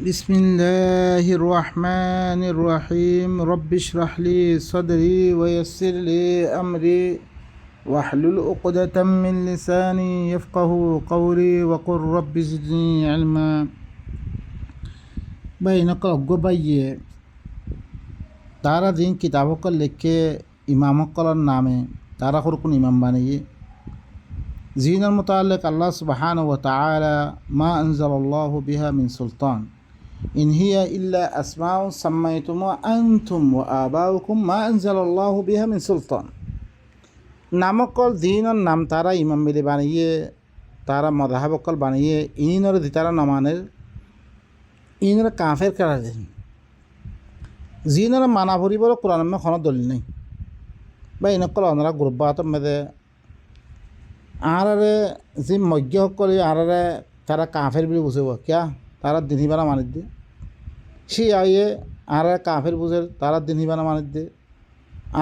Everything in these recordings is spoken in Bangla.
بسم الله الرحمن الرحيم رب اشرح لي صدري ويسر لي أمري واحلل عقدة من لساني يفقه قولي وقل رب زدني علما بينك গবাইয়ে তারা দিন কিতাবক লিখে ইমামকলার নামে তারা কোন ইমাম বানিয়ে জিনার মুতাল্লিক আল্লাহ সুবহানাহু ওয়া তাআলা মা আনজালাল্লাহু বিহা মিন সুলতান ইন হিয়া ইল্লা আসমাউ সাম্মাইতুমুহা আনতুম ওয়া আবাউকুম মা আনজালাল্লাহু বিহা মিন সুলতান নামকল দিনের নাম তারা ইমাম মিলে বানিয়ে তারা মযহাবকল বানিয়ে ইনর দিতারা নমানের ইনর কাফের করা দেন জিনার মানা ভরিবর কোরআন মে কোনো দলিল নাই বা ইনকল ওনারা গ্রুপবাত মেদে আরে যে মজ্ঞ সকলে আরে তারা কাফের বলে বুঝব কিয়া তারা দিন হিবানা মানি দিয়ে সে আইয়ে আরে কাফের বুঝে তারা দিন হিবানা মানি দিয়ে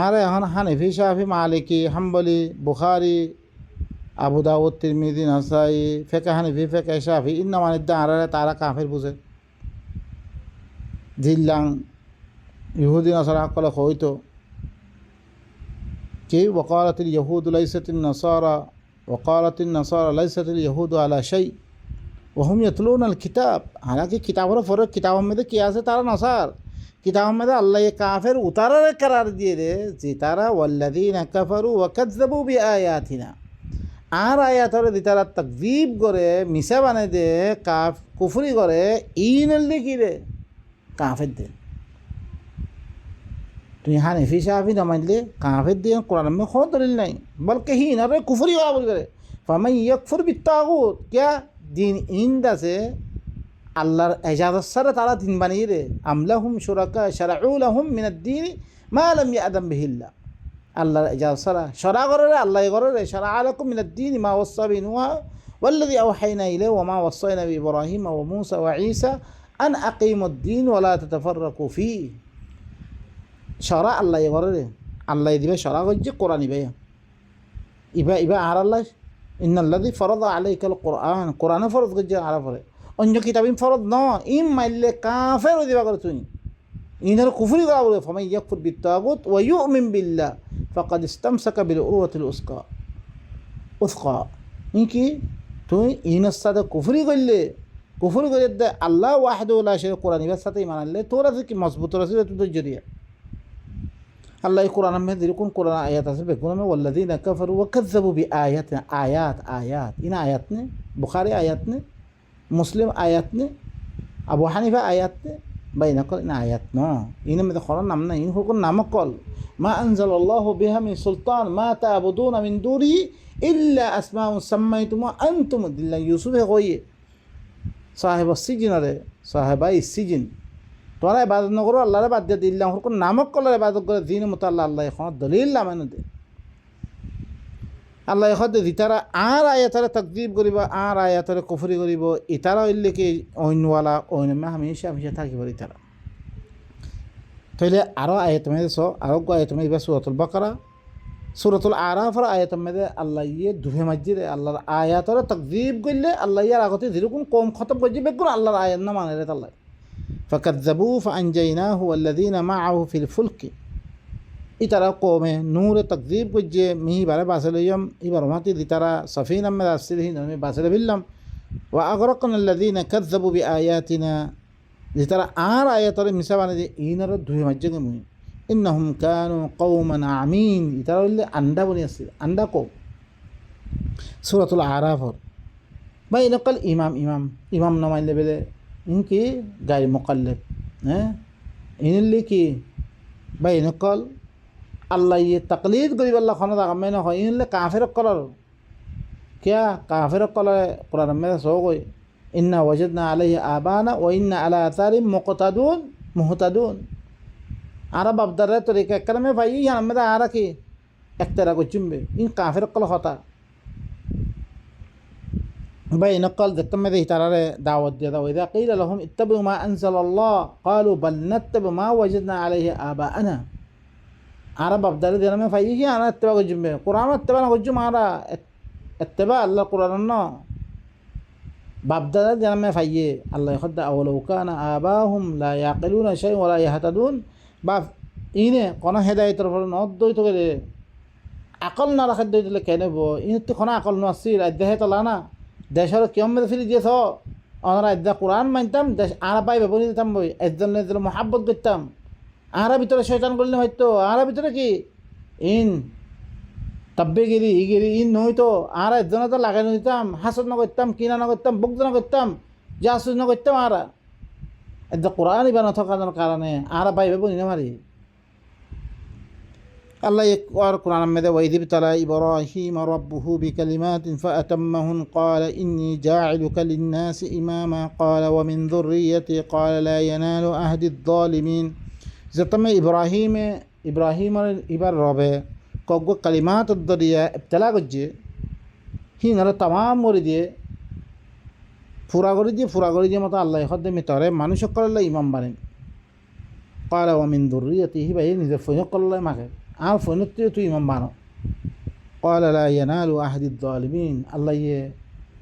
আরে এখন হানিফি শাফি মালিকি হাম্বলি বুখারি আবু দাউদ তিরমিজি নাসাই ফেকা হানিফি ফেকা শাফি ইন্না মানি দিয়ে আরে তারা কাফের বুঝে জিল্লাং ইহুদি নাসারা সকলে হইতো কি ওয়াকালাতিল ইয়াহুদু লাইসাতিন নাসারা وقالت النصارى ليست اليهود على شيء وهم يتلون الكتاب हालांकि किताबों फरक किताबों में तो क्या से तारा नसार किताबों में तो अल्लाह ये काफिर उतारा करार दिए दे जी तारा वल्लदीन कफरु वकज़्ज़बू बिआयातिना आर आयातों दी तारा तकज़ीब करे मिसा बने दे कुफरी करे इन लिखी दे काफिर दे तो यहाँ हानिफी शाफी नमाइले काफिर दिए कुरान में खुद दलील नहीं बल्कि ही ना रे कुफरी वाला करे फमन यकफुर बित्तागूत क्या दीन इंदा से अल्लाह इजाज़त सर तारा दिन बनी रे अम लहुम शुरका शरऊ लहुम मिन अद्दीन मा लम यअदम बिहिल्लाह अल्लाह इजाज़त सर शरा करे रे अल्लाह करे रे शरअ लकुम मिन अद्दीन मा वस्सा बिही नूह वल्लज़ी अवहयना इलैहि वमा वस्सैना बि इब्राहीम व मूसा व ईसा अन अक़ीमुद दीन वला ततफ़र्रक़ू फ़ीह शरा अल्लाह करे अल्लाह दिबे शरा गज्जे कुरान इबे इबा आर अल्लाह इन्नल्लज़ी फ़रज़ा अलैकल कुरआन कुरान फ़रज़ गज्जे आर फरे अन्य किताबिन फ़रज़ न इम माइले काफिर दिबा करे तुई इनर कुफरी करा बोले फमन यकफुर बित्तागूत व युमिन बिल्लाह फ़क़द इस्तमसका बिल उर्वतिल उस्क़ा इनकी तुई इनर साथ कुफरी करले दे अल्लाह वाहिदहु ला शरीक कुरान इबे साथ ईमान ले तोरा से की मजबूत रसिले तो जरिया अल्लाह कुरान में दिलकुन कुरान आयत है बेकुन में वल्लज़ीन कफरु वकज़्ज़बू बिआयातिना आयात इन आयत ने बुखारी आयत ने मुस्लिम आयत ने अबू हनीफा आयत ने बैनकल इन आयत न इन में तो कुरान नाम नहीं इन को नाम कल मा अंज़लल्लाहु बिहा मिन सुल्तान मा ताबुदूना मिन दूनिही इल्ला अस्माउन सम्मैतुमुहा अंतुम दिल्ला यूसुफ है कोई साहिब सिजन रे साहिबाई सिजन তোরা ইবাদত নকরো আল্লাহরে বাদ দিয়ে দিল্লাম কোন নামক কলার ইবাদত করে দিন মুতাল্লা আল্লাহ এখন দলিল লামানো দে আল্লাহ এখন দিতারা আর আয়াতরে তাকযীব করিব আর আয়াতরে কুফরি করিব ইতারা হইলে কি অন্যওয়ালা অন্যমা হামেশা থাকিব ইতারা তাইলে আরো আয়াত মধ্যে আরো আয়াত মধ্যে সূরাতুল বাকারা সূরাতুল আরাফের আয়াত মধ্যে আল্লাহ ইয়ে দুহে মসজিদে আল্লাহর আয়াতরে তাকযীব করলে আল্লাহ ইয়ার আগতে যেরকম কম খতম করবে বেগুন আল্লাহর আয়াত না মানে রে আল্লাহ فكذبوه فأنجيناه والذين معه في الفلك إترى قومه نور تكذيب وجه مهي بارا باسل يوم إبرماتي ترى سفينة من أسره نومي باسل باللم وأغرقنا الذين كذبوا بآياتنا ترى آيات مسابنا دي إنر دوه مجد مهي إنهم كانوا قوما عمين ترى اللي أندا بني يصير أندا قوم سورة الأعراف بين قال إمام نما اللي بده इनकी गाय मुकल्लद हैं इनले की भाई नकल अल्लाह ये तकलीद गरीब अल्लाह खाना था मैं ना हो इनले काफिर कलर क्या काफिर कलर कुरान में सो गई इन्ना वजदना अलैहि आबाना व इन्ना अला आथारिहिम मुहतदून अरब अब्दर तरीका कर में भाई यहाँ में आ रहा कि एक तरह को चुम्बे इन काफिर कलर होता भाई नकल दत्तम में तारा दावत दिया था वैदा क़ील लहुम इत्तबऊ मा अंज़लल्लाह क़ालू बल नत्तबउ मा वजदना अलैहि आबाअना अरब अब्दल देना में फाई क्या आना इत्तबा को जुम्मे कुरान इत्तबा को जुम आरा इत्तबा अल्लाह कुरान न বাপদাদা জানামে ফাইয়ে আল্লাহ খদ্দা আওয়ালাউ কানা আবাহুম লা ইয়াকিলুনা শাইআন ওয়া লা ইয়াহতাদুন বাপ ইনে কোনো হেদায়েতের ফলে নদ্দইত করে আকল না রাখার দই দিলে কেন ইনতে কোনো আকল নসির দেহে তোলা না দেশের কিয়ম মেরে ফিরি দিয়েছ ওনারা এদা কোরআন মানতাম দেশ আরা পাই ব্যবনি দিতাম বই একজন মহাব্বত করতাম আরা ভিতরে শয়তান করলে হয়তো আরা ভিতরে কি in তব্বে Giri E Giri in নইতো আর একজনে তো লাগাই নিতাম হাসদ না করতাম কিনা না করতাম বুক না করতাম জাসুস না করতাম আরা এদা কোরআন ইবা নথকার কারণে আরা পাই ব্যবনি না মারি الله يقول القرآن ماذا وإذ ابتلى إبراهيم ربه بكلمات فأتمهن قال إني جاعلك للناس إماما قال ومن ذريتي قال لا ينال عهد الظالمين زتم إبراهيم إبر ربه كوكو كلمات الدرية ابتلى قجي هي نرى تمام ورديه ফুরা করে দিয়ে মতো আল্লাহ খদ্দে মিতরে মানুষ করলে ইমাম বানেন قال ومن ذريته ভাই নিজে ফৈন করলে মাকে আর ফৈনতে তুই ইমাম বানো قال لا ينال عهد الظالمين আল্লাহ ইয়ে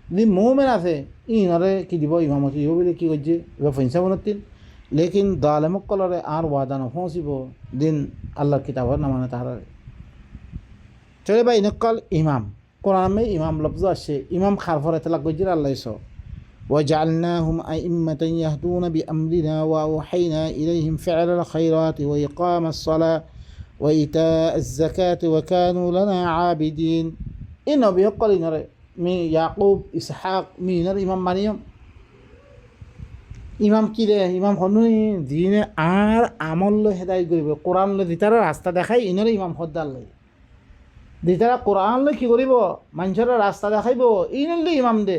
যদি মোমেন আছে ইনরে কি দিব ইমামতি দিব বলে কি করছে এবার ফৈনসা বনতিন লেকিন দালেমক কলরে আর ওয়াদা নফসিব দিন আল্লাহর কিতাবর না মানে তাহার চলে ভাই নকল ইমাম কোরআনে ইমাম লফজ আসে ইমাম খারফর এতলা গজির আল্লাহ সব وجعلناهم أئمة يهدون بأمرنا وأوحينا إليهم فعل الخيرات وإقام الصلاة وإيتاء الزكاة وكانوا لنا عابدين إنه بيقول إنه من يعقوب إسحاق من الإمام مريم ইমাম কি রে ইমাম হনুনি দিনে আর আমল হেদায়ত করিব কোরআন লো দিতারা রাস্তা দেখাই ইনরে ইমাম হদ্দার লই দিতারা কোরআন লো কি করিব মানুষের রাস্তা দেখাইব ইনলে ইমাম দে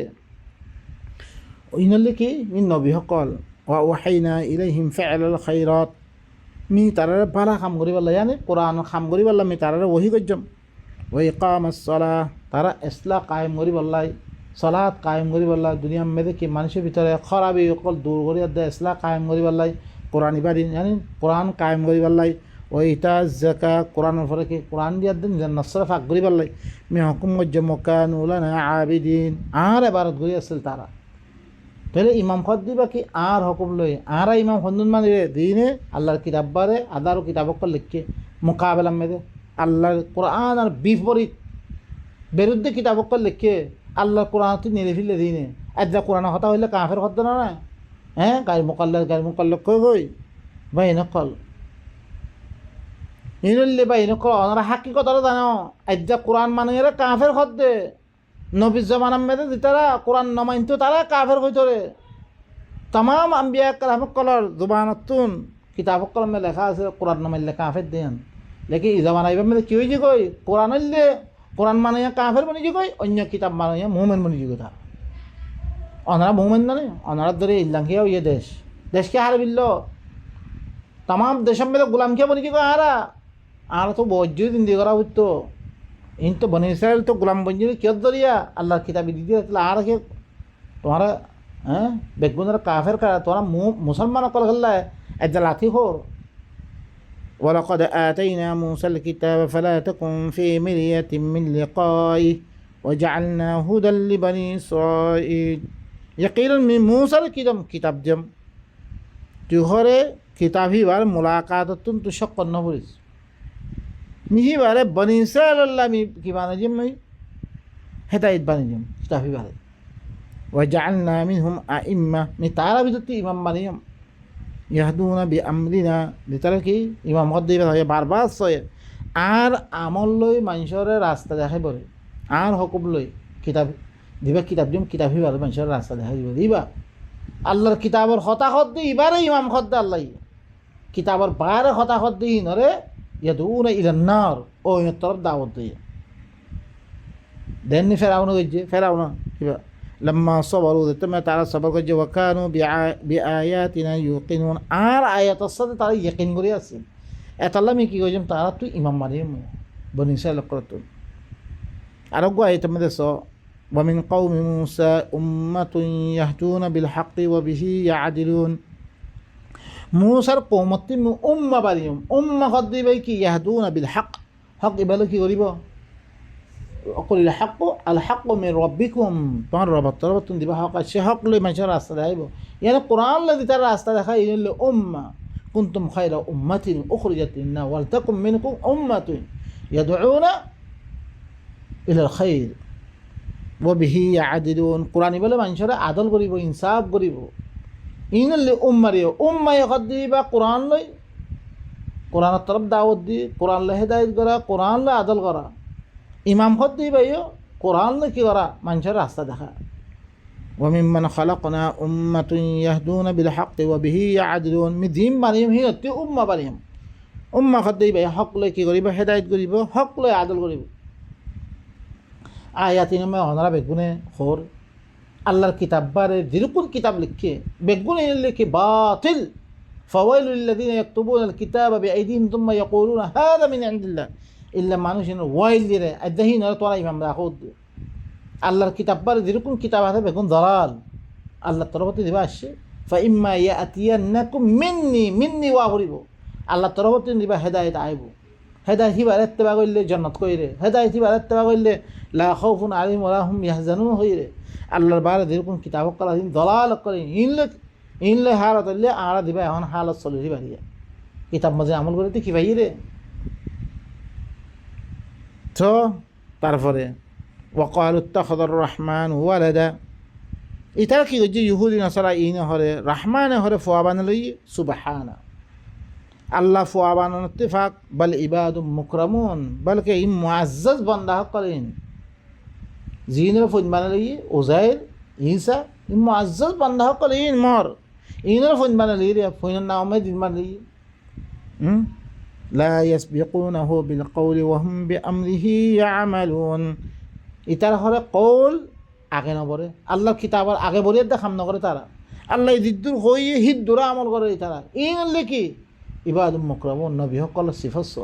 ইনলে কি মিন নবী সকল ওয়া ওয়াহাইনা ইলাইহিম ফা'লাল খায়রাত মি তারার ভালা কাম করিব লাই জানে কোরআন কাম করিব লাই মি তারার ওহি গজ্জম ওয়া ইকামাস সালাহ তারা ইসলাহ কায়েম করিব লাই সালাত কায়েম করিব লাই দুনিয়া মেদে কি মানুষের ভিতরে খারাপি সকল দূর করিয়া দে ইসলাহ কায়েম করিব লাই কোরআন ইবাদি জানি কোরআন কায়েম করিব লাই ওয়া ইতাজ যাকাত কোরআনের পরে কি কোরআন দিয়া দেন যে নসর ফাক করিব লাই মি হুকুম গজ্জম কানু লানা আবিদিন আর ইবাদত করি আসল তারা তাহলে ইমাম খদ দিবা কি আর হুকুম লই আর ইমাম হন্দুন মানে দিনে আল্লাহর কিতাব বারে আদারও কিতাবক লিখে মোকাবেলা মেদে আল্লাহর কোরআন আর বিপরীত বিরুদ্ধে কিতাবক লিখে আল্লাহর কোরআন তুই নেড়ে ফেলে দিনে আজ্জা কোরআন কথা হইলে কাফের হদ্দ না হ্যাঁ গাড়ি মোকাল্লা কই ভাই নকল ইনলে ভাই নকল ওনারা হাকিকতটা জানো আজ্জা কোরআন মানে কাফের হদ্দে নবী জমানার মেদে তারা কোরআন নমাইতো তারা কাফের হইতরে তাম আম্বিয়া কালামকলর জুবানতুন কিতাবক কলমে লেখা আছে কোরআন নমাইলে কাফের দেন লেখি ই জমানা এবার মেদে কি হয়েছে কই কোরআন হইলে কোরআন মানে কাফের বনি যে কই অন্য কিতাব মানে মুমেন বনি যে কথা ওনারা মুমেন না ওনারা ধরে ইল্লাঙ্কিয়াও ইয়ে দেশকে হার বিল্ল তাম দেশের মেদে গোলামকিয়া বনি যে কই আর তো বজ্য দিন দিয়ে করা হইতো इन तो बने इसराइल तो गुलाम बन जाए क्यों दरिया अल्लाह किताबी दी दिया तो आ रखे तुम्हारा हैं बेगुनर काफिर का तुम्हारा मुसलमान को गल्ला है अजलाती हो ولقد آتينا موسى الكتاب فلا تكن في مرية من لقائه وجعلنا هدى لبني إسرائيل يقينا من موسى كتاب جم تهره كتابي بار ملاقات تشق النفس মিহি বারে বনিসাল আল্লাহ মি কি বানাজিম মি হেদায়েত বানাজিম কিতাবি বারে ওয়া জাআলনা মিনহুম আইম্মা মি তারা বিদতি ইমাম বানিয়াম ইয়াহদুনা বিআমরিনা দিতারা কি ইমাম হদ দিবা বারবার সয় আর আমল লই মানুষের রাস্তা দেখাই বলে আর হুকুম লই কিতাব দিবা কিতাব দিম কিতাবি বারে মানুষের রাস্তা দেখাই দিবা আল্লাহর কিতাবর হতা হদ দি ইবারে ইমাম হদ আল্লাহ কিতাবর বারে হতা হদ দি নরে يدعون إلى النار أو يطرد دعوة دي لأن فرعون لما صبروا تم تعالى صبر وكانوا بآياتنا يوقنون آيات الصدق تعالى يقين قرياسين أتلمي كي يجمع تعالى تو إمام مريم بني إسرائيل قرطون أرجو آية مدرسة ومن قوم موسى أمة يهدون بالحق وبه يعدلون موسر قومت أمة بريم أمة قد بيكي يهدون بالحق حق يبالو كي غريبا অকলিল হাক্ক আল হাক্ক মে রব্বিকুম, তোমার রব তরফ তুমি দিবা হক, সে হক লই মানুষের রাস্তা দেখাইব। ইয়ানি কোরআন লই তার রাস্তা দেখাই ইনলে উম্মা কুনতুম খায়রা উম্মাতিন উখরিজাত লিন-নাস ওয়াল তাকুম মিনকুম উম্মাতুন ইয়াদউনা ইলাল খায়র ওয়া বিহি ইয়াদিলুন। কোরআনই বলে মানুষের আদল করিব, ইনসাফ করিব। ইনলে উম্মারিও উম্মায় হক দিবা কোরআন লই, কোরআনের তরফ দাওয়াত দি, কোরআন লই হেদায়েত করা, কোরআন লই আদল করা। ইমাম হদ দিবাইও কোরআন লই কি করা, মানুষের রাস্তা দেখা। ওয়া মিম্মান খালাকনা উম্মাতুন ইয়াহদুনা বিল হাক্কি ওয়া বিহি ইয়াদিলুন। মিদিম বানিম হি অতি উম্মা বানিম। উম্মা হদ দিবাই হক লই কি করিব, হেদায়েত করিব, হক লই আদল করিব। আয়াতিনমে হনারা বেগুনে খোর আল্লাহর কিতাব বারে যেরকম কিতাব লিখে বেগুনে লিখে বাতিল। ফাওয়াইলুল লিল্লাযিনা ইয়াকতুবুনাল কিতাবা বিআইদিহিম থুম্মা ইয়াকুলুনা হাযা মিন ইনদিল্লাহ। ইল্লা মানুষের ওয়াইল দিরে আদাহীন আর তোরা ইমাম রাখুদ। আল্লাহর কিতাব বারে যেরকম কিতাব আছে বেগুন দলাল আল্লাহর তরফতে দিবা আসছে। ফা ইম্মা ইয়াতিয়ান্নাকুম মিন্নি ওয়া করিব, আল্লাহর তরফতে দিবা হেদায়েত আইব। হেদায়েত হিবার ইত্তেবা করলে জান্নাত কইরে, হেদায়েত হিবার ইত্তেবা করলে লা খাউফুন আলাইহিম ওয়া লা হুম ইয়াহজানুন হইরে। আল্লাহর বারে যেরকম কিতাব করা দিন দলাল করে ইনলে হালত হইলে আড়া দিবা এখন হালত চলে দিবারিয়া কিতাব মাঝে আমল করে কি ভাই রে। তো তারপরে ওয়াকালু ইত্তাখাযার রহমান ওয়ালাদা, ইতারা কি করছে ইহুদি নাসারা ইনে হরে রহমানে হরে ফুয়া বানালই সুবহানা। আল্লাহ ফুয়া বানানোর ইত্তেফাক বাল ইবাদুম মুকরামুন, বলকে ই মুআজ্জাজ বান্দা করেন। জিনের ফোন বানালই উজাইর ঈসা ই মুআজ্জাজ বান্দা করেন। মর ইনের ফোন বানালি রে ফোনের নামে দিন বানালি। লা ইয়াসবিকুনাহু বিল কওলি ওয়া হুম বিআমরিহি ইয়ামালুন। ইতারা হরে কওল আগে নবরে, আল্লাহর কিতাবের আগে বলে দেখাম নকরে তারা। আল্লাহ দিদ্দুর হইয়ে হিদ্দুরা আমল করে তারা। ইনলে কি ইবাদুম মুকরামুন, নবী হকল সিফস।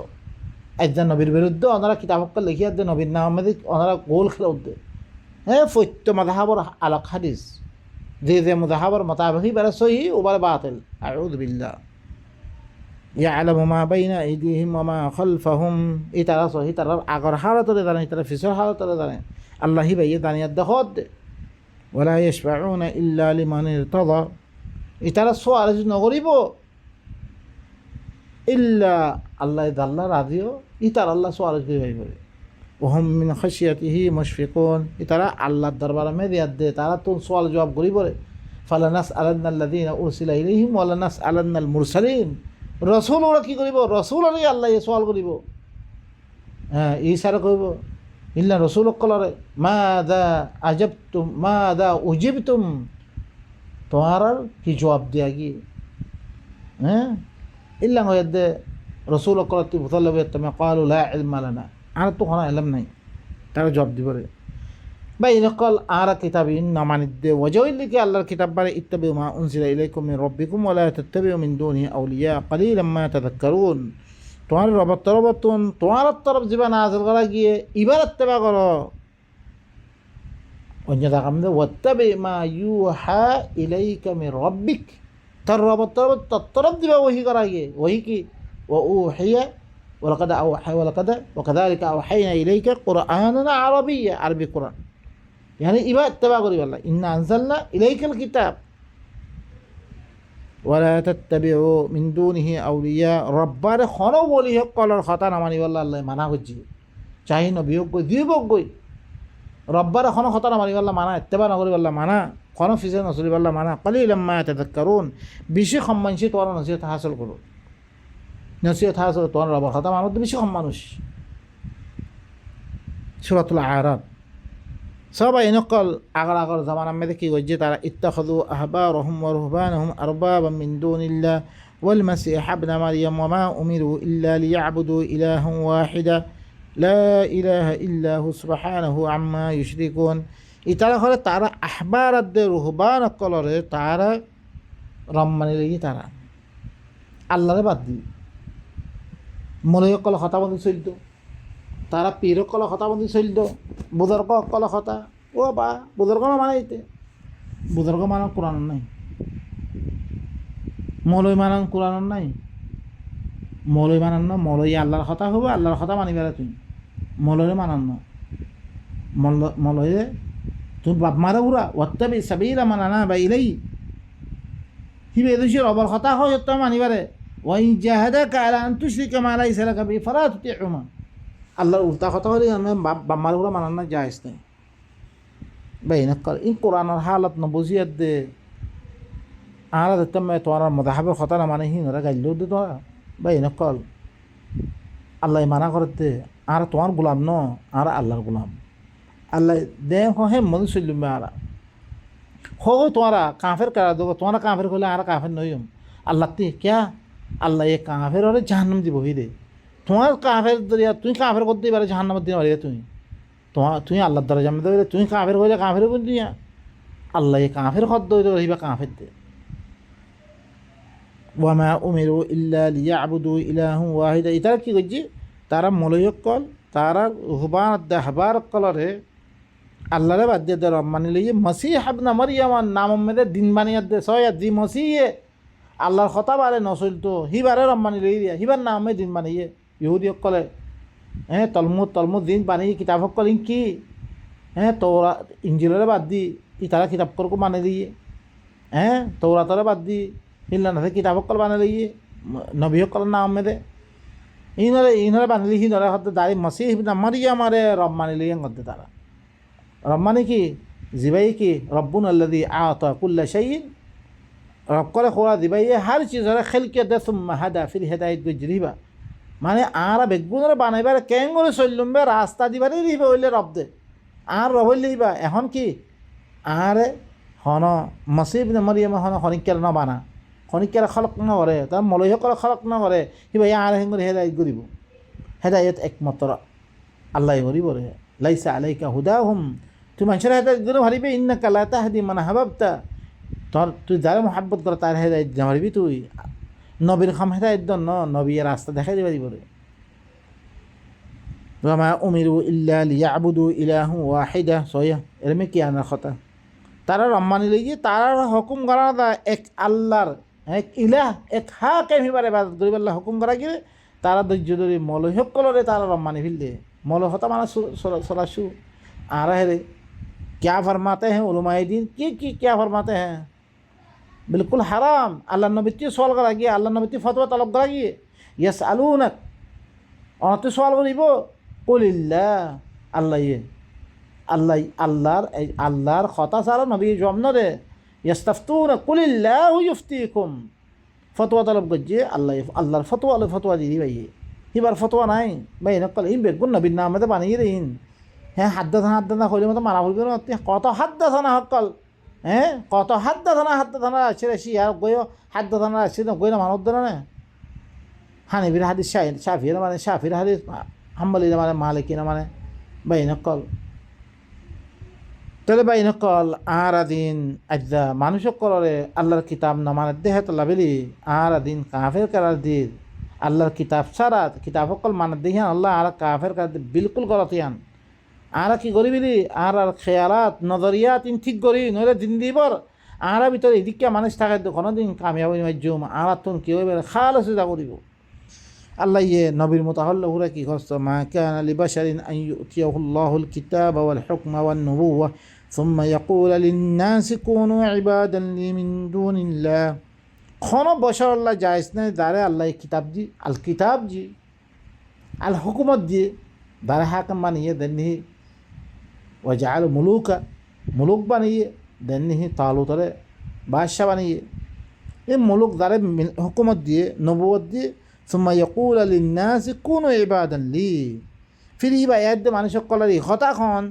একজন নবীর বিরুদ্ধে ওনারা কিতাব হকল লিখিয়া দে, নবীর নামে ওনারা গোল খেলা উদ্দে। হ্যাঁ ফৈত্য মাযহাবর আলাক হাদিস যে মুযহাবর মোতাবেকই বারে সহি ও বারে বাতিল। আউযু বিল্লাহ। ইয়ালামু মা বাইনা আইদিহিম ওয়া মা খালফাহুম। এই তারা সহি তারা আগর হালতরে জানে, তারা পিছর হালতরে জানে। আল্লাহ হি বাইয়ে দানিয়াত দেখত দে। ওয়ালা ইয়াশফাউনা ইল্লা লিমান ইরতাদা। এই তারা সুয়ারিশ নগরিব ইল্লা আল্লাহ দাল্লা রাজিও ই তার আল্লাহ সুয়ারিশ দিবাই করে। ওহম মিন খাশিয়াতিহি মুশফিকুন। ই তারা আল্লাহর দরবারে মেদিয়াত দে, তারা তো সওয়াল জবাব করিব রে। ফালানাসআলান্নাল্লাযীনা উরসিলা ইলাইহিম ওয়া লানাসআলান্নাল মুরসালিন। রসুল ওরা কী করিব, রসুল আর আল্লাহ সওয়াল করিব। হ্যাঁ ঈসারে কইব ইল্লা রসুল কলরে মাযা আজাবতুম মাযা উজিবতুম, তোমার আর কি জবাব দিয়া গিয়ে। হ্যাঁ ইল্লা হয়ে রসুল কলতি মুতাল্লাব তুমি ক্বালু লা ইলমা লানা, আর তো কোনো ইলম নাই, তারা জবাব দিব রে। বা ইনকল আর কিতাবিন নামানিদ্দে ওয়াজাইলিকে আল্লাহর কিতাব বারে ইত্তাবিউ মা উনজিলা ইলাইকুম মিন রাব্বিকুম ওয়া লা তাত্তাবিউ মিন দুনিহি আউলিয়া কালিলাম মা তাযাক্কারুন। তোমার রবের তরফতুন তোমার তরফ জীবা নাযিল করা গিয়ে ইবার ইত্তেবা করো। অন্য দেখাম দে ওয়াত্তাবি মা ইউহা ইলাইকা মিন রাব্বিক, তার রবের তরফ দিবা ওহি করা গিয়ে। ওহি কি ওয়া উহিয়া ওয়ালাকাদ আওহা ওয়াকাযালিকা আওহাইনা ইলাইকা কুরআনান আরাবিয়্যা, আরবি কুরআন। يعني إبا اتبع قريب الله إنا أنزلنا إليك الكتاب ولا تتبعوا من دونه أولياء ربار خانو بوليه قال الخطا نماني والله الله منا هجي চাই নবী হোক দুই হোক গই রব্বার এখনো খতা নামারি পাল্লা মানা এত্তেবা নকরি পাল্লা মানা কোনো ফিজে নচলি পাল্লা মানা কালিলাম মা তাযাক্কারুন। বেশি কম মানুষই তোমার নসিহত হাসিল করো, নসিহত হাসিল তোমার রব্বার খতা মানুষ বেশি কম মানুষ। সূরাতুল আরাফ সবাই নকল আগর আগর জামানার মধ্যে কি করছে তারা ইত্তাখাযু আহবারহুম ওয়া রুহবানহুম আরবাবাম মিন দুনিল্লাহ ওয়াল মাসিহ ইবনে মারইয়াম ওয়া মা উমিরু ইল্লা লিয়াবুদু ইলাহান ওয়াহিদা লা ইলাহা ইল্লা হু সুবহানাহু আম্মা ইউশরিকুন। ইতারা হলে তারা আহবারদের রুহবান কলরে তারা রম্মানি লাগি তারা আল্লাহরে বাদ দি মলয় কল কথা বন্ধু চলত, তারা পীর কল কথা বন্ধু চলত, বুজুর্গ কল কথা ও বা বুজুর্গ মানাইতে বুজুর্গ মান কোরআন নাই, মলয় মানান কোরআন নাই, মলয় মানান না মলয় আল্লাহর কথা হবে আল্লাহর কথা মানিবে তুমি মলয় মানান না মলয়ে তুমি বাপ মারা উড়া ওয়াত্তাবি সাবিলা মান আনাবা ইলাই হিবে এদেশে রবর কথা হয় তো মানিবারে ওয়াইন জাহাদাকা আলা আন তুশরিকা মা লাইসা লাকা বিহি ফালা তুতিউহুমা আল্লাহর উল্টা কথা হলে আমি বাপ মারা উড়া মানান না জায়েজ নাই বাইনাকাল ইন কোরআনের হালত ন বুঝিয়াত দে আরা দেখতাম তোমার মদাহাবের কথা না মানে হিনরা গাইলেও দে তোরা বাইনাকাল আল্লাহ মানা করতে আর তোমার গোলাম ন আর আল্লাহর গোলাম আল্লাহ দে হে মনে চলবে আর হো তোমারা কাফের করা দেবো তোমারা কাফের করলে আর কাফের নইম আল্লাহ তে ক্যা আল্লাহ এ কাফের ওরে জাহান্নাম দিব দে তোমার কাফের দরিয়া তুই কাফের করতে পারে জাহান্নামের দিন পারি তুই আল্লাহর দ্বারা জানতে পারে তুই কাফের করলে কাফের বল দিয়া আল্লাহ এ কাফের খদ্দ হইতে পারিবা কাফের দে ওয়ামা উমিরু ইল্লা লিয়াবুদু ইলাহু ওয়াহিদা ইতারা কি করছি তারা মলয়কল তারা হুবান হাবার কলরে আল্লাহরে বাদ দিয়ে রব মানি লইয়ে মসিহ ইবনে মারইয়াম নাম মেদে দিন বানিয়ে দে সয়া দি মসিহে আল্লাহর কথা বারে নসল তো হিবারে রব মানি লই দিয়া হিবার নামে দিন বানিয়ে ইহুদি কলে তলমুদ দিন বানিয়ে কিতাব কলিং কি তোরা ইঞ্জিলরে বাদ দি ইতারা কিতাব করকো মানে দিয়ে তৌরাতরে বাদ দি হিল্লানাথে কিতাব কল বানিয়ে লইয়ে নবী কল নাম মেদে ইনরে বানিলি হিনরে হতে দাঁড়ি মসিহ ইবনে মারইয়ামারে রব মানি লইয়ে করতে তারা রব মানে কি জিবাই কি রব্বুন আল্লাযী আতা কুল্লা শাইইন রব করে খোলা দিবাই হার চিজ হরে খেলকে দে সুম্মা হাদা ফির হেদায়েত গুজরিবা মানে আর বেগুনরে বানাইবার কেন করে চললুমবে রাস্তা দিবারে দিবে হইলে রব দে আর রব হইলেইবা এখন কি আরে হন মসিহ ইবনে মারইয়াম হন খনিকের না বানা খনিকের খলক না করে তার মলয় করে খলক না করে হিবা আর হেঙ্গরে হেদায়েত করিব হেদায়েত একমাত্র আল্লাহ করিব রে লাইসা আলাইকা হুদাহুম তুই মানুষের হেদায়েত করে ভারিবে ইন্নাকা লা তাহদি মান আহবাবতা তোর তুই যারা মহাব্বত করে তার হেদায়েত জামারিবি তুই নবীর খাম হেদায়েত দন নবী রাস্তা দেখাই দিবা দিব রে ওয়ামা উমিরু ইল্লা লিয়াবুদু ইলাহু ওয়াহিদা সয়া এরমে কি আনার কথা তারা রম্মানি লইয়ে তারা হুকুম করা এক আল্লাহর এক ইলাহ এক হাকে হিবারে ইবাদত করিব আল্লাহ হুকুম করা গিয়ে তারা ধৈর্য ধরে মলয় সকলরে তারা রম্মানি ফিরলে मौला होता माना सलाशु आ रहे रे क्या फरमाते हैं उलमाए दीन की क्या फरमाते हैं बिल्कुल हराम अल्लाह नबी सवाल करा गया अल्लाह नबी फतवा तलब करा गया यस अलूनक और तो सवाल करीब कुलिल्लाह अल्लाह ये अल्लाह अल्लाहर अल्लाहर खता सारा नबी जवाब न दे यस्तफ्तून कुलिल्लाहु युफ्तीकुम फतवा तलब करिए अल्लाह अल्लाहर फतवा दी भाई এবার ফতোয়া নাই ভাই নকল ইন বেগুন নবীর নামে তো বানিয়ে দিন হ্যাঁ হাদ্দা থানা হইলে মতো মারা ভুল করো কত হাদ্দা থানা হকল কত হাদ্দা থানা আছে রেসি আর গই হাদ্দা থানা আছে না গই না মানব ধরে না হানিবির হাদিস শাফির মানে শাফির হাদিস হাম্বলির মানে মালিকিনা মানে ভাই নকল তাহলে ভাই নকল আর দিন আজ্জা মানুষ কলরে আল্লাহর কিতাব না মানে দেহে তো লাভেলি আর দিন কাফের করার দিন আল্লাহর কিতাব ছাড়া কিতাব সকল মানে দেখিয়ান আল্লাহ আর কাফের কাছে বিলকুল গলতিয়ান আর কি করিবিলি আর খেয়ালাত নজরিয়াত ইন ঠিক করি নইলে দিন দিবর আর ভিতরে এদিকে মানুষ থাকে তো কোনোদিন কামিয়াব জুম আর তুন কি হইবে খাল চিন্তা করিব আল্লাহ ইয়ে নবীর মোতাহল্লা হুরা কি খস্ত মা কানা লিবাশারিন আন ইউতিয়াহুল্লাহুল কিতাবা ওয়াল হুকমা ওয়ান নুবুওয়া সুম্মা ইয়াকুলু লিন-নাসি কুনু ইবাদান লি মিন দুনিল্লাহ কোনো বছর আল্লাহ জায়েজ নেই দাঁড়ে আল্লাহ কিতাব জি আল কিতাব জি আল হুকুমত দিয়ে দাঁড়ে হাকম বানিয়ে দেননি ও জাল মুলুক বানিয়ে দেননি তালুতরে বাদশাহ বানিয়ে এই মুলুক দাঁড়ে হুকুমত দিয়ে নবুয়ত দিয়ে সুম্মা ইয়াকুলু লিন-নাসি কুনু ইবাদান লি ফির ইবা এদ মানুষ সকলের হতাখন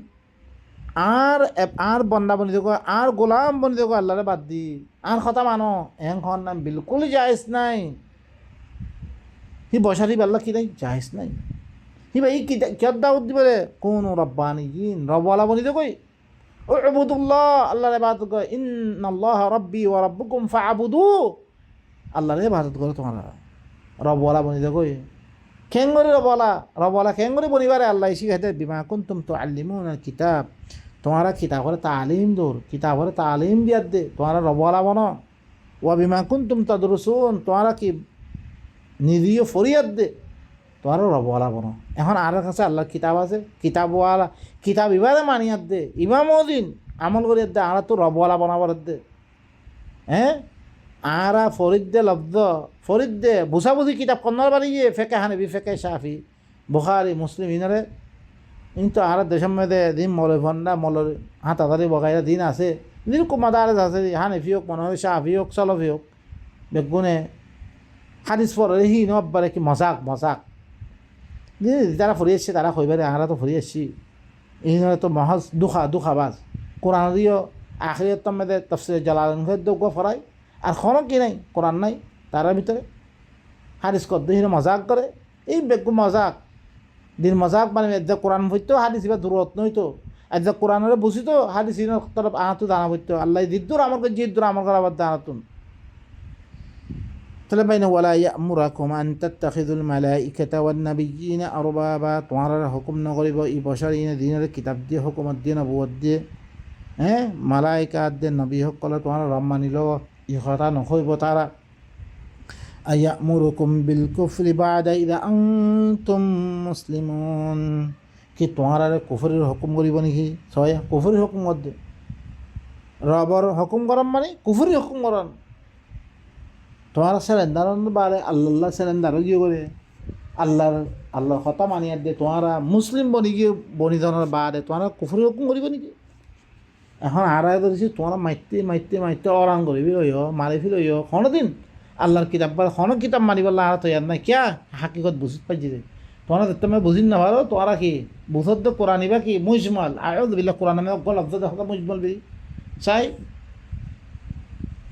আর বন্দা বনি দেখো আর গোলাম বনি দেখো আল্লাহরে বাদ দি আর কথা মানো এখন নাম বিলকুল জায়েজ নাই হি বসারি আল্লাহ কি নাই জায়েজ নাই হি ভাই কি কিয়ার দাউদ দিবে কোন রব্বানিয়িন রবওয়ালা বনি দেখো ও ইবাদুল্লাহ আল্লাহরে ইবাদত করো ইন্নাল্লাহ রাব্বি ওয়া রাব্বুকুম ফা'বুদু আল্লাহরে ইবাদত করো তোমরা রবওয়ালা বনি দেখো কেঙ্গরি রবওয়ালা কেঙ্গরি বনিবারে আল্লাহ শিখাইতে বিমা কুনতুম তুআল্লিমুনাল কিতাব তোমারা কিতাবরে তালিম দৌর কিতাবরে তালিম দিয়ার দে তোমারা রবওয়ালা বনো ওয়া বিমা কুনতুম তাদরুসুন তোমারা কি নিদিও ফরিয়াদ দে তোমারও রবওয়ালা বনো। এখন আর কাছে আল্লাহর কিতাব আছে, কিতাবওয়ালা কিতাব ইবারে মানিয়ার দে, ইমামও দিন আমল করিয়ার দে, আর তো রবওয়ালা বানাবার দে। হ্যাঁ, আরা ফরিদ দে লব্ধ ফরিদ দে বুঝাবুঝি কিতাব কন্নর বাড়ি গিয়ে ফেকে হানবি ফেকে শাফি বুখারি মুসলিম ইনারে কিন্তু আর দেশের মধ্যে দিন মৌলভি ভন্ডা মৌলভি হাতাধারি বগাইরা দিন আছে, দিন কুমাদারে আছে, হানিফি হোক মনে হয় শাফি হোক সলফি হোক বেগুনে হাদিস পড়ে হি নব্বারে কি মজাক মজাক যারা ফরি আসছে তারা কইবারে আমরা তো ফরি আসছি এই তো মহজ দুখা বাস কোরআন দিও আখিরিয়ত মেয়েদের তফসির জালালাইন দোগ ফরাই আর কোনো কি নাই কোরআন নাই তার ভিতরে হাদিস কর দিন মজাক করে এই বেগু মজাক দিন মজাক মানে এদের কোরআন বইতো হাদিস এবার দূরত নইতো এদের কোরআনের বুঝি তো হাদিস তরফ আনাতো দানা বইতো আল্লাহ দিদ্দুর আমার জিদ্দুর আমার আবার দানাতুন তাহলে বাইনা ওয়ালা ইয়ামুরাকুম আন তাত্তাখিযুল মালাইকাতা ওয়ান নাবিয়্যিনা আরবাবা, তোমারা হুকুম নকরিব ই বশর ইনে দিনের কিতাব দিয়ে হুকুমত দিয়ে নবুয়ত দিয়ে হ্যাঁ মালাইকা দিয়ে নবী সকলে তোমার রব মানিল ই কথা নকইব তারা। আয়ামুরুকুম বিল কুফরি বাদা ইযা আনতুম মুসলিমুন, কি তোমার কুফরির হুকুম করিব নাকি? ছয় কুফরির হুকুম মধ্যে রবর হুকুম করম মানে কুফরি হুকুম করন, তোমার সেরেন্দার বারে আল্লাহ সেরেন্দারও গিয়ে করে আল্লাহর কথা মানিয়ার দিয়ে তোমারা মুসলিম বনি গিয়ে বনিধনের বাদে তোমার কুফরি হুকুম করিব নাকি? এখন আর ধরেছি তোমার মাইতে অরান করিবি লইহ মারিফি লইহ কোনোদিন আল্লাহর কিতাব বা কোনো কিতাব মারিবার আর তৈয়ার নাই কিয়া হাকিকত বুঝিত পাইছি যে তোমরা তুমি বুঝিন না পারো তোরা কি বুঝত তো কোরআন বা কি মুজমাল আয়ুদ বিল্লাহ কোরআন লফজ দেখা মুজমাল বি চাই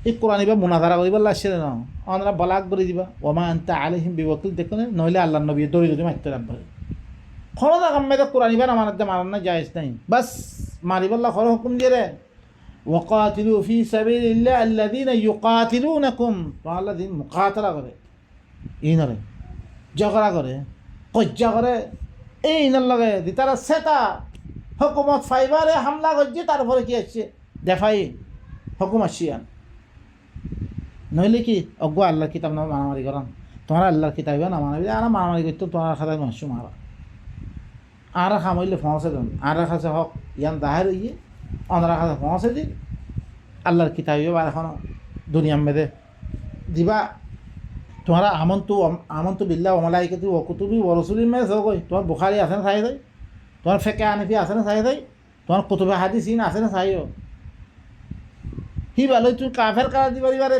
এই কোরআন বা মুনাজারা করিবার লাগছে না আমরা বলাক করে দিবা ওমা আনতা আলাইহিম বিওয়াকিল দেখো না নইলে আল্লাহর নবী দড়ি দড়ি মারতে রাখবে কোনো জায়গা মেয়েদের কোরআন বা আমার মারার না জায়েজ নাই বাস মারিবাল্লাহ খর হুকুম দিয়ে রে ওয়াকাতিলু ফি সাবিলিল্লাহ আল্লাযীনা ইউকাতিলুনাকুম, তোমরা দিন মুকাতালা করে এই নরে ঝগড়া করে কজ্জা করে এই নর লগে দিতারা সেতা হুকুমত ফাইবারে হামলা করছে তারপরে কি আসছে দেখাই হুকুম আসছিয়ান নইলে কি অজ্ঞ আল্লাহর কিতাব না মারামারি করান তোমরা আল্লাহর কিতাব না মানাবি আর মারামারি করতো তোমার খাতায় মাসু মারা আর খামাইলে পৌঁছে দেন আর কাছে হক ইয়ান দাহের ইয়ে অনারা কাছে পৌঁছে দিন আল্লাহর কিতাবে বা এখন দুনিয়ার মেদে দিবা তোমারা আমন্তু বিল্লাহ ওয়া মালাইকাতি ওয়া কুতুবি ওয়া রাসূলি মে সগই তোমার বুখারি আছে না চাই দেয় তোমার ফেকে আনিফি আছে না চাই দেয় তোমার কুতুবে হাদিস ইন আছে না চাইও হি ভালো তুই কাফের কারা দিবারে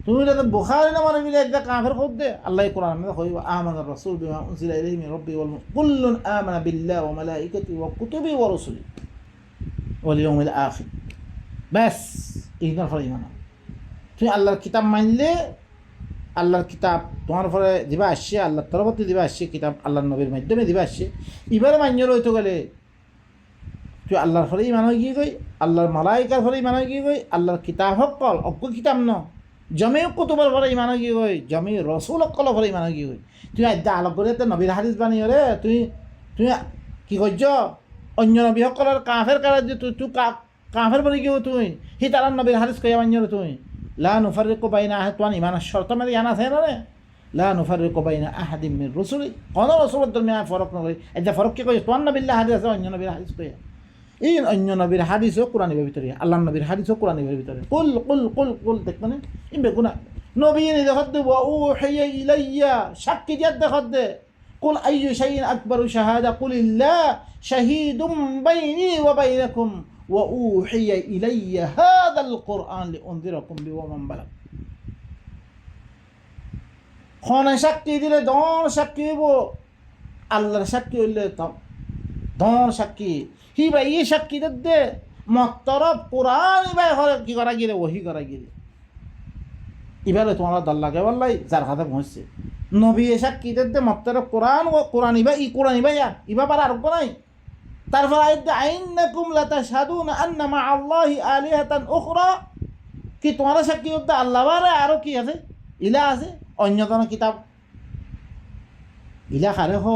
তুমি তো বুখারি না মানে মিলে একটা কাফের খোদ দে আল্লাহ কোরআন মে কইবা আমানার রাসূল বিমা উনজিলা ইলাইহি মির রাব্বি ওয়াল কুল্লুন আমানা বিল্লাহি ওয়া মালাইকাতি ওয়া কুতুবি ওয়া রাসূলি ওয়াল ইয়াউমিল আখির ব্যাস এইটার ফলে ইমান। তুমি আল্লাহর কিতাব মানলে আল্লাহর কিতাব তোমার ফলে দিবা আসছে আল্লাহর তরফতে দিবা আসছে কিতাব আল্লাহর নবীর মাধ্যমে দিবা আসছে এবারে মান্য রইতে গেলে তুই আল্লাহর ফলে ইমান হয়ে গিয়ে গই আল্লাহর মালাইকার ফলে ইমান হয়ে গিয়ে গই আল্লাহর কিতাব সকল অজ্ঞ কিতাব ন জমে কুতুবের ফলে ইমান হয়ে গিয়ে গই জমে রসুল সকলের ফলে ইমান হয়ে গিয়ে গই তুই আদ্যা আলোক করে নবীর হাদিস বানিয়ে রে তুই কি করছ অন্য নবী সকলের কাফের কারা যে তুই কাফের বলে গিয়েও তুই হি তারার নবীর হাদিস কইয়া মান্য রে তুই লা নুফাররিকু বাইনা আহাদ তোয়ান ইমানের শর্ত মেরে জানা আছে না রে লা নুফাররিকু বাইনা আহাদিম মির রাসূলি কোন রাসূলের দরমিয়ান ফরক নয় এটা ফরক কি কই তোয়ান নবিল্লাহ হাদিস আছে অন্য নবীর হাদিস কইয়া এই অন্য নবীর হাদিসও কোরআনের ভিতরে আল্লাহর নবীর হাদিসও কোরআনের ভিতরে কুল দেখবেন এই বেগুনা নবী নি দেখত দেব ও হিয়া ইলাইয়া সাক্ষী দিয়া দেখত দে কুল আইয়ু শাইইন আকবারু শাহাদা কুলিল্লাহ শাহীদুম বাইনি ওয়া বাইনাকুম ওয়া উহিয়া ইলাইয়া হাদাল কুরআন লিউনযিরাকুম বিহি ওয়া মান বালাগ কোন সাক্ষী দিলে দন সাক্ষী হইব আল্লাহর সাক্ষী হইলে দন সাক্ষী হি ভাই এই সাক্ষী দে মতরফ কোরআন ভাই কি করা গিয়ে ওহি করা গিয়ে এবারে তোমার দল লাগে বললাই যার হাতে পৌঁছছে নবী এ সাক্ষী দে মতরফ কোরআন ও কোরআন ইবা ইবা পার আর নাই তারপর আইন্নাকুম লাতাশহাদুনা আন্না মা আল্লাহি আলিহাতান উখরা কি তোমার সাক্ষী দে আল্লাহ বারে আরো কি আছে ইলা আছে অন্য কোন কিতাব ইলা খারে হ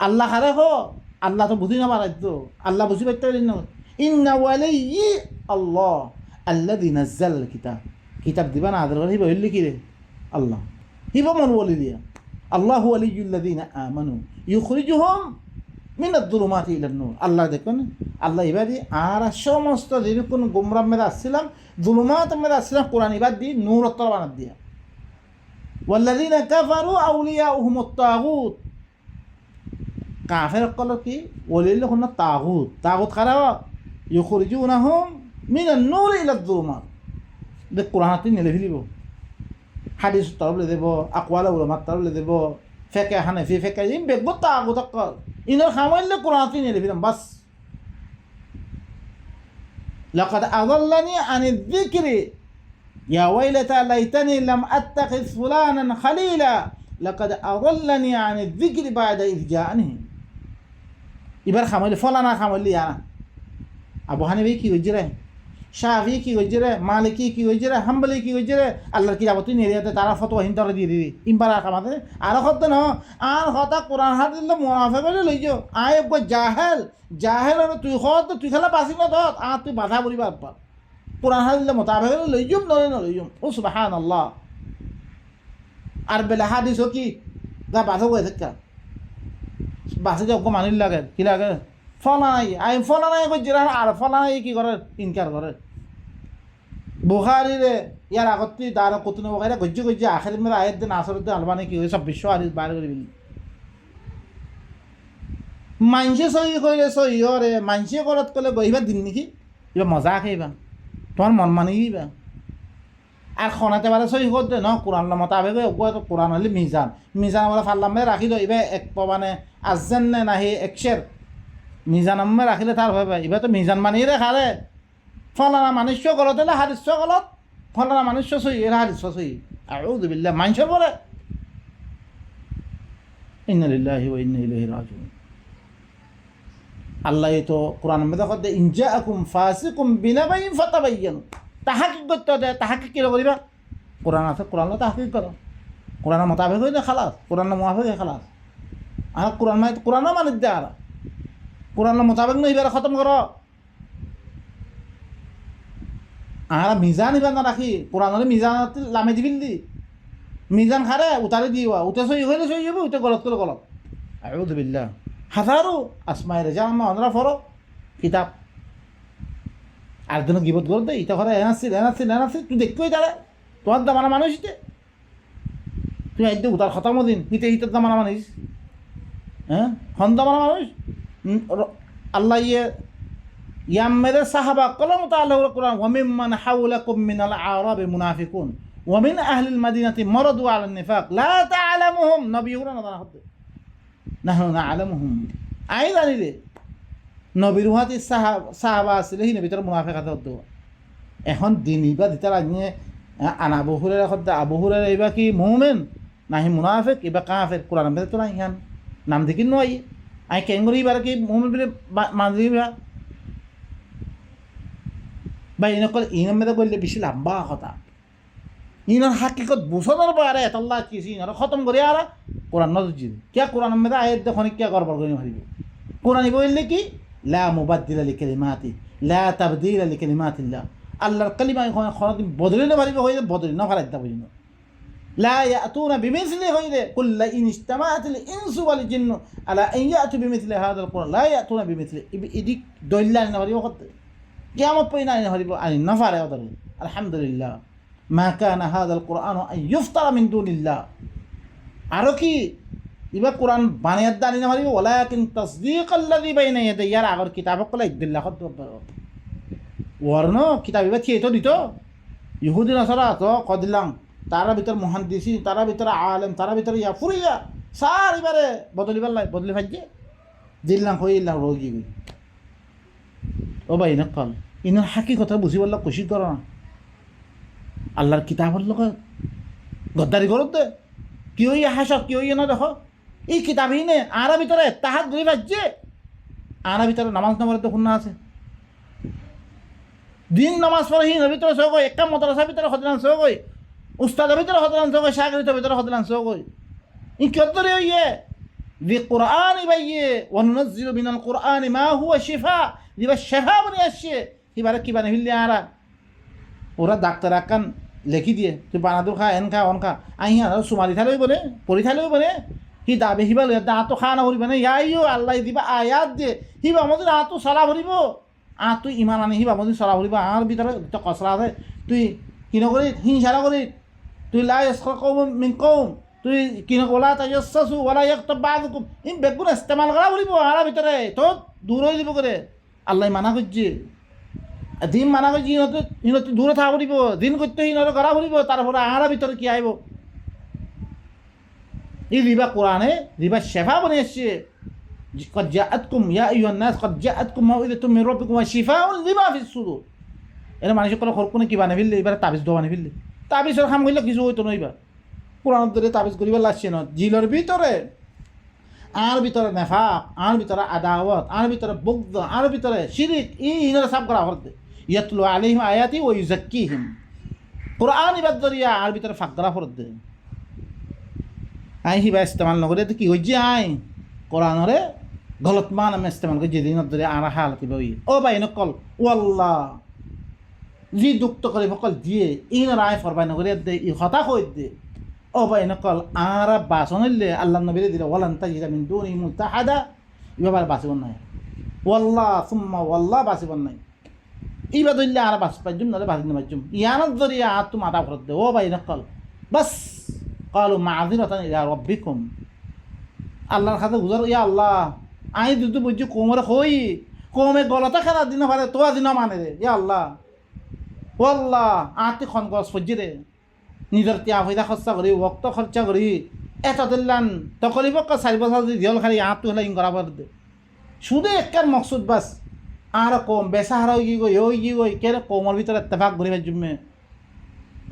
আল্লাহ খারে হ আল্লাহ তো বুঝি না পারাইত আল্লাহ বুঝি পাইতে পারি না ইন্না ওয়ালাইয়ি আল্লাহ আল্লাযী নাযাল কিতাব দিবা না আদর করে হইল কি রে আল্লাহ হিবা মন বলি দিয়া আল্লাহু ওয়ালিয়ুল্লাযিনা আমানু ইউখরিজুহুম মিনাদ-দুলুমাতি ইলান-নূর। আল্লাহ দেখুন, আল্লাহ ইবাদি আর সমস্ত যেরকম গুমরাহ মেরে আসছিলাম, জুলুমাত মেরে আসছিলাম, কোরআন ইবাদ দিয়ে নূর অত্তর বানাত দিয়া। ওয়াল্লাযিনা কাফারু আউলিয়াউহুমুত তাগুত। কাফের কল কি ওলিল কোন তাগুত, তাগুত কারা ইউখরিজুনাহুম মিনান-নূর ইলাদ-দুলুমাত। দেখ কোরআনতে নেলে ফেলিব, হাদিস তরফলে দেব, আকওয়াল উলামাত তরফলে দেব, ফেকে হানাফি ফেকে ইম বেগব তাগুত কল ইনার খামাইলে কোরআনতে নেলে ফেলাম বাস। লাকাদ আযাল্লানি আনিয যিকরি ইয়া ওয়াইলাতা লাইতানি লাম আত্তাখিয ফুলানান খালিলা লাকাদ আযাল্লানি আনিয যিকরি বা'দা ইয জাআনি। এবার খামাইলে ফলানা খামাইলে ইয়া আবু হানিফা কি হইছে রে, শাফি কি হইছে রে, মালিকি কি হইছে রে, হাম্বলি কি হইছে রে, আল্লাহর কিতাবত নিরিয়াতে তারা ফতোয়া হিন্দরে দিয়ে দিবি ইমবার কামাতে আর কত ন আর কথা কোরআন হাদিস মুনাফিক বলে লইছো আয় গো জাহেল জাহেল তুই হত তুই খেলা পাসি না দত আর তুই বাধা বলিবা পা কোরআন হাদিস মোতাবেক লইজুম নয় না লইজুম। ও সুবহানাল্লাহ। আর বেলা হাদিস কি যা বাধা হয়ে থাকা বাসে যে অজ্ঞ মানিল লাগে কি লাগে ফলানাই আই ফলানাই করছি আর ফলানাই কি করে ইনকার করে। বুখারিরে ইয়ার আগত তুই দার কতুন বখাইরা গজ্জি গজ্জি আখের মেরে আয়ের দিন আসরতে আলবানি কি হয়ে 2600 হাদিস বাইরে করে দিলি। মানসে সহি কইলে সহি রে, মানসে করত কলে গইবা দিন নাকি এবার মজা খাইবা তোমার মন মানি দিবা। আর খনাতে পারে সহি করতে ন কোরআন মোতাবেক কোরআন হলে মিজান, মিজান বলে ফাল্লামে রাখি দো এবার এক মানে আজেন নে নাহি একশের মিজান আম্মে রাখিলে তার ভাবে এবার তো মিজান মানিয়ে রে খারে ফলানা মানুষ গলত হলে হাদিস গলত, ফলানা মানুষ সহি এরা হাদিস সহি। আউযু বিল্লাহ মানুষ বলে ইন্না লিল্লাহি ওয়া ইন্না ইলাইহি রাজিউন। আল্লাহ তো কোরআন মধ্যে কতে ইন জাআকুম ফাসিকুম বিনাবাইন ফাতাবায়ানু। তাহাকিক করতে হবে, তাহাকিক কি করিবা কোরআন আছে কোরআন তাহাকিক করো, কোরআন মোতাবেক হইলে খালাস, কোরআন মুআফিক খালাস। আর কোরআন মানে কোরআন মানে দে আর কোরআন মোতাবেক নই এবার খতম করো। আর মিজান ইবার না রাখি কোরআন হলে মিজান লামে দিবিল দি মিজান খারে উতারে দিওয়া উঠে সই হইলে সই যাবে উঠে গলত করে গলত। আউযু বিল্লাহ। হাজারো আসমাই রেজা আমা অনরা ফরো কিতাব আর দিন গিবত গল দে ইটা করে এনাসি তুই দেখতেই তারে তোমার দামানা মানুষ ইতে তুই একদম উতার খতম দিন হিতে হিতের দামানা মানুষ হ্যাঁ হন দামানা মানুষ। আল্লাহ ইয়াম মেরে সাহাবা কলম তাআলা কোরআন ওয়া মিম্মান হাওলাকুম মিনাল আরাবি মুনাফিকুন ওয়া মিন আহলিল মাদিনাতি মারাদু আলান নিফাক লা তা'লামুহুম নবিয়ুরা না জানা হতে নাহনু না'লামুহুম। আই জানি রে নবীর উহাতি সাহাবা আসলে হি নবীর মুনাফিক হাতে হতো। এখন দিন ইবা দিতার আগে আনা আবু হুরায়রা হতে আবু হুরায়রা ইবা কি মুমিন নাহি মুনাফিক ইবা কাফির কোরআন মধ্যে তো নাই ইহান নাম দেখি নয় আই কেঙ্গরি বার কি মুমিন বলে মানজিবা ভাই ইনকল ইনার মধ্যে বললে বেশি লম্বা কথা ইনার হাকিকত বুঝানোর পারে আল্লাহ কিছু ইনার খতম করে আর কোরআন নজির কে কোরআন মধ্যে আয়াত দেখুন কে গড়বড় করে হারিব। কোরআন বললে কি লা মুবাদ্দিলা লিকালিমাতি লা তাবদীলা লিকালিমাতিল্লাহ। আল্লাহর কালিমা এখন বদলিলে পারিব হইলে বদলি না পারাইতা বুঝিনো। লা ইয়াতুনা বিমিসলি হইলে কুল্লা ইন ইজতামাআতিল ইনসু ওয়াল জিন্নু আলা আন ইয়াতু বিমিসলি হাযাল কুরআন লা ইয়াতুনা বিমিসলি ইদি দলিলা না পারিব কত কিয়ামত পয়না না পারিব আনি না পারে ওদের। আলহামদুলিল্লাহ মা কানা হাযাল কুরআন আন ইফতারা মিন দুনিল্লাহ। আরো কি ইবা কোরআন বানিয়াত দানি না পারিব ওয়ালাকিন তাসদীকাল্লাযী বাইনা ইয়াদাইয়ার আগর কিতাব কলা ইদুল্লাহ কত ওয়ারন কিতাব ইবা থিয়ে তো দিত ইহুদি নাসারা তো কদিলাম তারা ভিতর মুহাদ্দিসিন তারা ভিতর আলেম তারা ভিতর ইয়া ফুরিয়া সার এবারে বদলিবার লাই বদলি ফাইজে দিল্লাম হইলা রোগী ও ভাই নকল ইনার হাকিকত বুঝিবার লাগ কোশিশ কর না। আল্লাহর কিতাবের লোক গদ্দারি করত দে কি হইয়া হাসক কি হইয়া না দেখো এই কিতাবই নে আরা ভিতরে তাহাত ঘুরি বাজছে আরা ভিতরে নামাজ নামারে তো খুন্না আছে দিন নামাজ পড়ে হিন ভিতরে সব একটা মাদ্রাসা ভিতরে হদিলান সব উস্তাদের ভিতরে হদিলান সব শাগিরিদের ভিতরে হদিলান সব ই কতরে হইয়ে بالقرآن بيه وننزل من القرآن ما هو شفاء দিবা শেফা বনে আসছে এবারে কি বানে হিল্লে আরা ওরা ডাক্তার আকান লেখি দিয়ে তুই বানাদুর খা এন খা অন খা আহি আর চুমাৰি থালৈ বনে পঢ়ি থালৈ বনে সি দাবে সিবা লৈ দাঁতটো খা নকৰিব নে ইয়াইও আল্লাহ দিবা আয়াত দিয়ে সি বামদি আঁতটো চলা ভৰিব আঁতটো ইমান আনি সি বামদি চলা ভৰিব আঁৰ ভিতৰত কচৰা আছে তুই কি নকৰি হিংসা নকৰি তুই লাই কৌম মিন কৌম তুই কি নকলা তাইয়াসু ওয়ালা ইয়াকতাব বা'দুকুম ইন বেগুন ইস্তেমাল করা ভরিব আঁৰ ভিতরে তো দূর হয়ে দিব করে আল্লাহ মানা করছে দিন মানা করছি হিনতে দূরে থাকা ভরিব দিন করতে হিনতে করা ভরিব তারপরে আঁর ভিতরে কি আইব এই রিবা কোরআনে রিবা শেফা বনে এসছে قد جاءتكم يا ايها الناس قد جاءتكم موعظة من ربكم وشفاء لما في الصدور এর মানুষ করে খরকুনে কি বানাই ফেললে এবার তাবিজ দো বানাই ফেললে তাবিজের কাম করলে কিছু হইতো না এবার কোরআন ধরে তাবিজ করিবার লাগছে না জিলের ভিতরে আর ভিতরে নেফাক আর ভিতরে আদাওয়াত আর ভিতরে বুগদ আর ভিতরে শিরিক ইনারা সাফ করা হতে ইয়াতলু আলাইহিম আয়াতি ওয়া ইউযাক্কিহিম কোরআন ইবাদ দরিয়া আর ভিতরে ফাকরা ফরতে আই হিবা ইস্তেমাল নগরে তো কি হইছে আই কোরআনরে গলত মান আমি ইস্তেমাল করে যেদিন ধরে আর হালতি বই ও ভাই নকল ওয়াল্লাহ যি দুক্ত করে সকল দিয়ে ইনারা আয় ফরবাই নগরে দে ই হতা কই দে ও ভাই নকল আর বাসন হইলে আল্লাহ নবীরে দিলে ওয়ালান তাজিদা মিন দুনি মুলতাহাদা ইবাবার বাসিবন নাই ওয়াল্লাহ সুম্মা ওয়াল্লাহ বাসিবন নাই ইবা দইলে আর বাস পাইজুম নলে বাসিন পাইজুম ইয়ানত দরিয়া আত তুম আদা করতে ও ভাই নকল বাস কালু মাযিরাতান ইলা রাব্বিকুম আল্লাহর কাছে গুজার ইয়া আল্লাহ আই দুদু বুঝি কোমরে কই কোমে গলতা খেলা দিন পারে তো দিন মানে রে ইয়া আল্লাহ ওয়াল্লাহ আতি খন গছ ফজিরে নিজের তিয়া পয়সা খরচা করি ওক্ত খরচা করি এত দিল্লান তকলিব 4 বছর যদি দিল খালি আঁতটো হলে ইন করা পারতে শুধু একার মকসুদ বাস আর কম বেসা হারা কি গই ওই কি গই কে কোমর ভিতরে ইত্তেফাক করি জুম্মে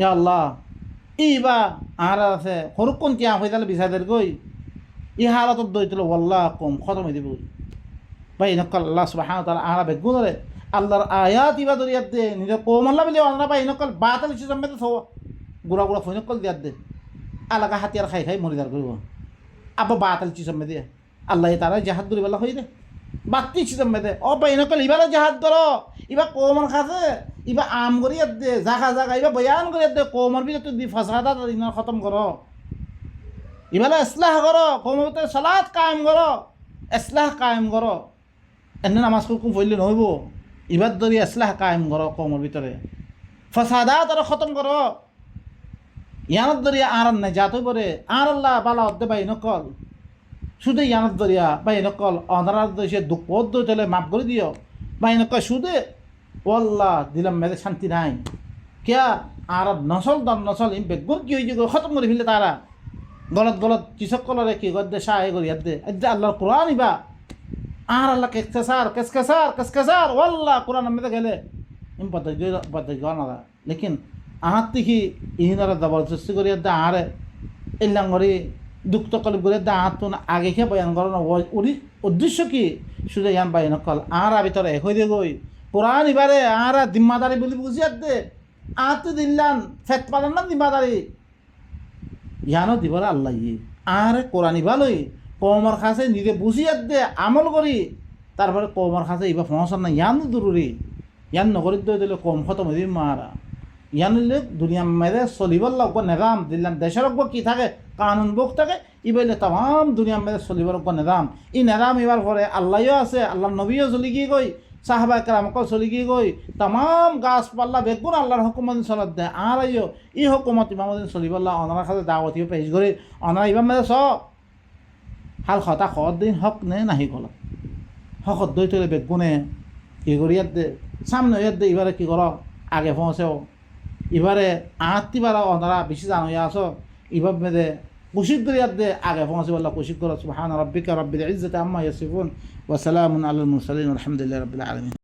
ইয়া আল্লাহ ইবা আর আছে হরুকন তিয়া পয়সা বিচাদের গই ই হালত দইতল ওয়াল্লাহ কম খতম হয়ে দিব ভাই নকল আল্লাহ সুবহানাহু ওয়া তাআলা আরা বেগুনরে আল্লাহর আয়াত ইবা দরিয়াত দে নিজে কোমল্লা বলে অনরা ভাই নকল বাতাল সিজমে তো গুড়া গুড়া ফোন কল দিয়ার দে আলাকা হাতিয়ার খাই খাই মরিদার করব আবা বাতাল চিজমে দে আল্লাহ তারা জাহাদ দরি বলা হই দে বাতি চিজমে দে ও ভাই নকল ইবালা জাহাদ ধরো ইবা কোমর খাছে ইবা আম করিয়ার দে জাগা জাগা ইবা বয়ান করিয়ার দে কোমর ভিতর দি ফাসাদা দিন খতম করো ইবালা ইসলাহ করো কোমর ভিতরে সালাত কায়েম করো ইসলাহ কায়েম করো এনে নামাজ কুম পড়লে নহইব ইবাদ দরি ইসলাহ কায়েম করো কোমর ভিতরে ফাসাদাত আর খতম করো ইয়ানত দরিয়া আর নাই যাতই পরে আর আল্লাহ বালা অদ্দে বাই নকল শুধু ইয়ানত দরিয়া বাই নকল অনারার দেশে দুঃখ দলে মাফ করে দিও বাই নকল শুধু ওয়াল্লাহ দিলাম মেয়েদের শান্তি নাই কিয়া আর নসল দম নসল ইম বেগুন কি হয়েছে খতম করে ফেললে তারা গলত গলত কৃষক কলরে কি গদ্দে সাহায্য করি দে আল্লাহর কোরআন ইবা আর আল্লাহ কেসকেসার ওয়াল্লাহ কোরআন মেয়েদের গেলে ইম পদ্ধতি না লেকিন আহাত থেকে ইহিনারা জবরদস্তি করি দা আরে এলাম করি দুঃখ কলিপ করে দা আহাত আগে খেয়ে বয়ান করো না উদ্দেশ্য কি শুধু ইয়ান বাই নকল আর ভিতরে এক হয়ে গই কোরআন এবারে আর জিম্মাদারি বলি বুঝিয়ার দে আহাতে দিল্লান ফেট পালান না জিম্মাদারি ইয়ানো দিবার আল্লাহ আর কোরআন ইবালই কমর খাসে নিজে বুঝিয়ার দে আমল করি তারপরে কমর খাসে এবার পৌঁছান না ইয়ান জরুরি ইয়ান নগরীর দিলে কম খতম হয়ে মারা ইয়ানুল্লে দুনিয়া মেরে চলিবার লাগব নিজাম দিল্লাম দেশের লাগব কি থাকে কানুন বুক থাকে ইবাইলে তাম দুনিয়া মেরে চলিবার লাগব নিজাম ই নিজাম এবার পরে আল্লাহও আছে আল্লাহ নবীও চলি গিয়ে গই সাহাবা কেরামকল চলি গিয়ে গই তাম গাছপাল্লা বেগুন আল্লাহর হুকুমত চলত দে আর ই হুকুমত ইমামদিন চলিবার অনার সাথে দাওয়াতি পেশ করে অনার ইমাম মেরে চ হাল খতা খত দিন হক নে নাহি কল হকত দই তলে বেগুনে কি করি ইয়াত দে সামনে ইয়াত দে এবারে কি কর আগে পৌঁছেও এবারে আহাত্তি বারা ওনারা বেশি জানো আসো এবার মেয়েদে কুশিক করিয়ার দে আগে পৌঁছে বললা কুশিক করো সুবহান রাব্বিকা রাব্বিল ইজ্জাতি আম্মা ইয়াসিফুন ওয়া সালামুন আলাল মুরসালিন আলহামদুলিল্লাহি রাব্বিল আলামিন।